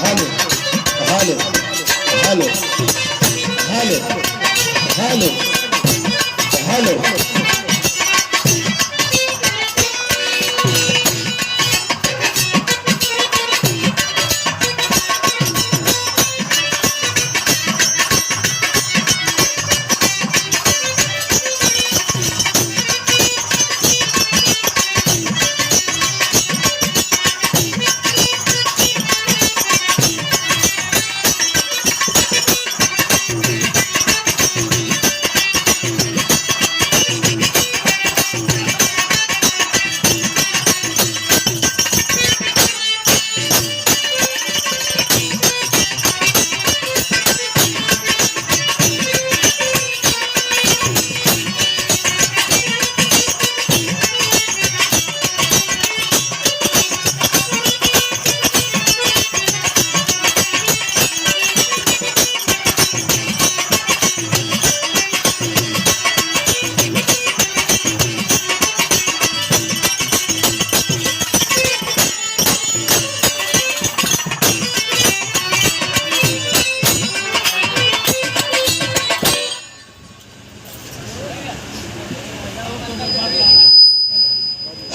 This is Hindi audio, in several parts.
Hello hello hello hello hello hello.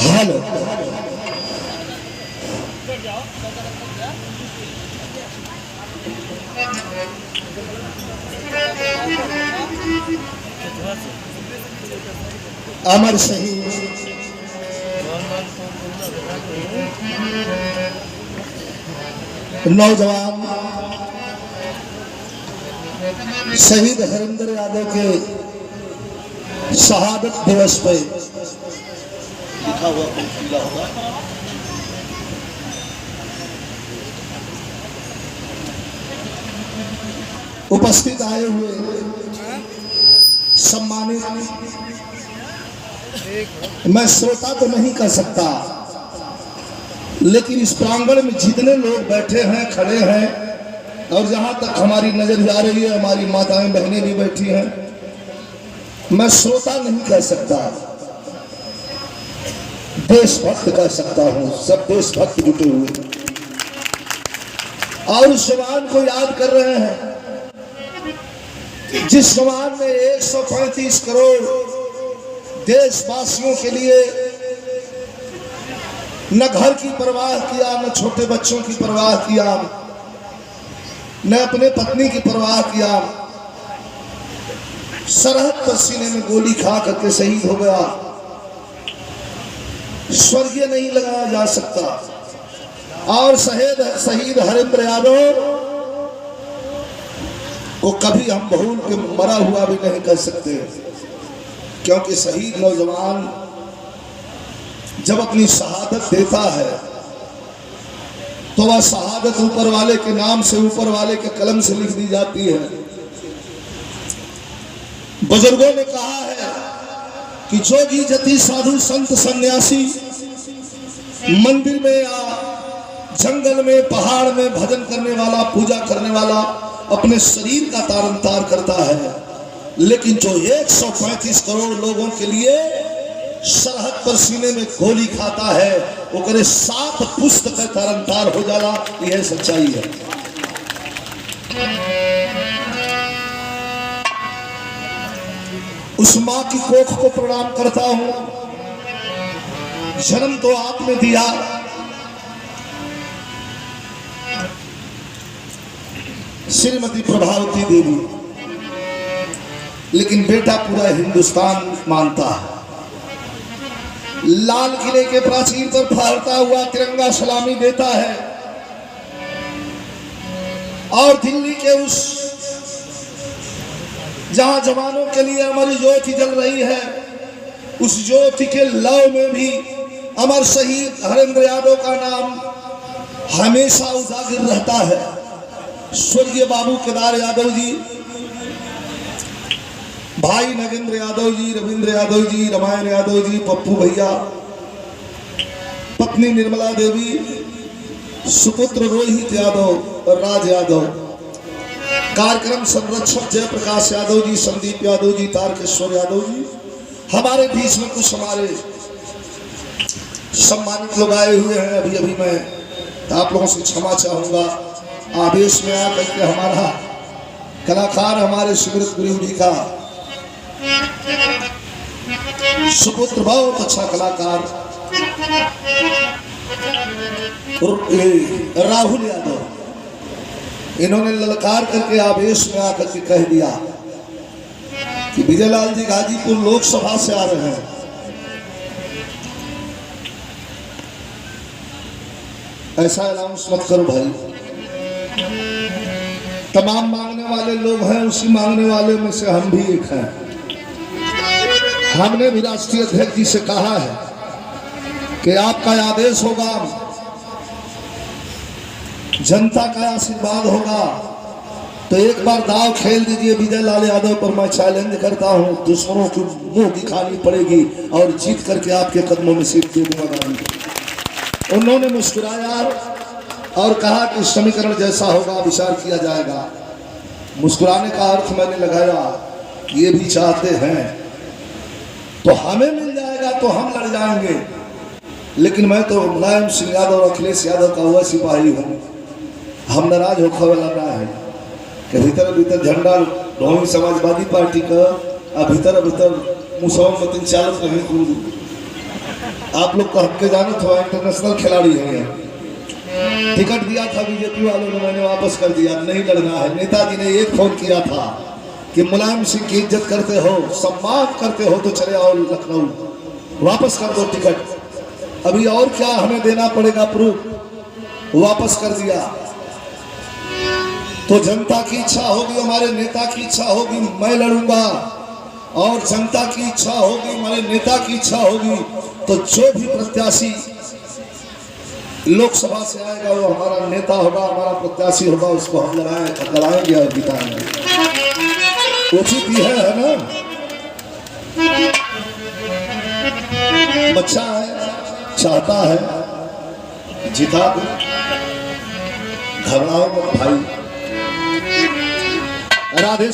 Hello अमर शहीद नौजवान शहीद हरिंदर यादव के शहादत दिवस पे लिखा हुआ पंक्तिला होगा। उपस्थित आए हुए सम्मानित, मैं श्रोता तो नहीं कह सकता, लेकिन इस प्रांगण में जितने लोग बैठे हैं, खड़े हैं, और जहां तक हमारी नजर जा रही है, हमारी माताएं बहनें भी बैठी हैं, मैं श्रोता नहीं कह सकता, देशभक्त कह सकता हूं। सब देशभक्त जुटे हुए और उस जवान को याद कर रहे हैं जिस जवान ने 135 करोड़ देशवासियों के लिए न घर की परवाह किया, न छोटे बच्चों की परवाह किया, न अपने पत्नी की परवाह किया, सरहद पर सीने में गोली खा करके शहीद हो गया। स्वर्गीय नहीं लगाया जा सकता। और शहीद हरिंदर यादव को कभी हम भूल के मरा हुआ भी नहीं कह सकते, क्योंकि शहीद नौजवान जब अपनी शहादत देता है तो वह शहादत ऊपर वाले के नाम से, ऊपर वाले के कलम से लिख दी जाती है। बुजुर्गों ने कहा है कि जोगी जति साधु संत सन्यासी मंदिर में या जंगल में, पहाड़ में भजन करने वाला, पूजा करने वाला अपने शरीर का तारन तार करता है, लेकिन जो 135 करोड़ लोगों के लिए सरहद पर सीने में गोली खाता है, वो करे 7 पुस्त का तारन तार हो जाला। यह सच्चाई है। उस माँ की कोख को प्रणाम करता हूं। जन्म तो आपने दिया, श्रीमती प्रभावती देवी, लेकिन बेटा पूरा हिंदुस्तान मानता है। लाल किले के प्राचीर पर फहरता हुआ तिरंगा सलामी देता है और दिल्ली के उस जहां जवानों के लिए अमर ज्योति जल रही है, उस ज्योति के लौ में भी अमर शहीद हरिंदर यादव का नाम हमेशा उजागर रहता है। स्वर्गीय बाबू केदार यादव जी, भाई नगेंद्र यादव जी, रविंद्र यादव जी, रामायण यादव जी, पप्पू भैया, पत्नी निर्मला देवी, सुपुत्र रोहित यादव और राज यादव, कार्यक्रम संरक्षक जयप्रकाश यादव जी, संदीप यादव जी, तारकेश्वर यादव जी, हमारे बीच में कुछ हमारे सम्मानित लोग आए हुए हैं। अभी मैं आप लोगों से क्षमा चाहूंगा, आवेश में आकर के हमारा कलाकार हमारे सुब्रत गुरु जी का सुपुत्र बहुत अच्छा कलाकार राहुल यादव, इन्होंने ललकार करके आवेश में आकर के कह दिया कि विजयलाल जी गाजीपुर लोकसभा से आ रहे हैं। ऐसा अनाउंस मत करो भाई। तमाम मांगने वाले लोग हैं, उसी मांगने वाले में से हम भी एक हैं। हमने भी राष्ट्रीय अध्यक्ष जी से कहा है कि आपका आदेश होगा, जनता का आशीर्वाद होगा, तो एक बार दाव खेल दीजिए विजयलाल यादव पर। मैं चैलेंज करता हूं, दुश्मनों को मुंह दिखानी पड़ेगी और जीत करके आपके कदमों में सीट दे दूंगा। उन्होंने मुस्कुराया और कहा कि समीकरण जैसा होगा विचार किया जाएगा। मुस्कुराने का अर्थ मैंने लगाया कि ये भी चाहते हैं तो हमें मिल जाएगा तो हम लड़ जाएंगे, लेकिन मैं तो मुलायम सिंह यादव और अखिलेश यादव का हुआ सिपाही हूँ। हम नाराज होकर वाला रहा है कि भीतर भीतर झंडा ढोंगी समाजवादी पार्टी का और भीतर भीतर मुसलमान चालक नहीं। आप लोग को हक के जाने थोड़ा इंटरनेशनल खिलाड़ी है। टिकट दिया था बीजेपी वालों ने, मैंने वापस कर दिया, नहीं लड़ना है। नेताजी ने एक फोन किया था कि मुलायम सिंह की इज्जत करते हो, सम्मान करते हो तो चले आओ लखनऊ, वापस कर दो टिकट। अभी और क्या हमें देना पड़ेगा प्रूफ, वापस कर दिया। तो जनता की इच्छा होगी, हमारे नेता की इच्छा होगी, मैं लड़ूंगा, और जनता की इच्छा होगी, हमारे नेता की इच्छा होगी, तो जो भी प्रत्याशी लोकसभा से आएगा वो हमारा नेता होगा, हमारा प्रत्याशी होगा, उसको हम लड़ाएंगे और जिताएंगे। उचित ही है ना? बच्चा है, चाहता है जिता दो, घबराओ मत भाई। राधे।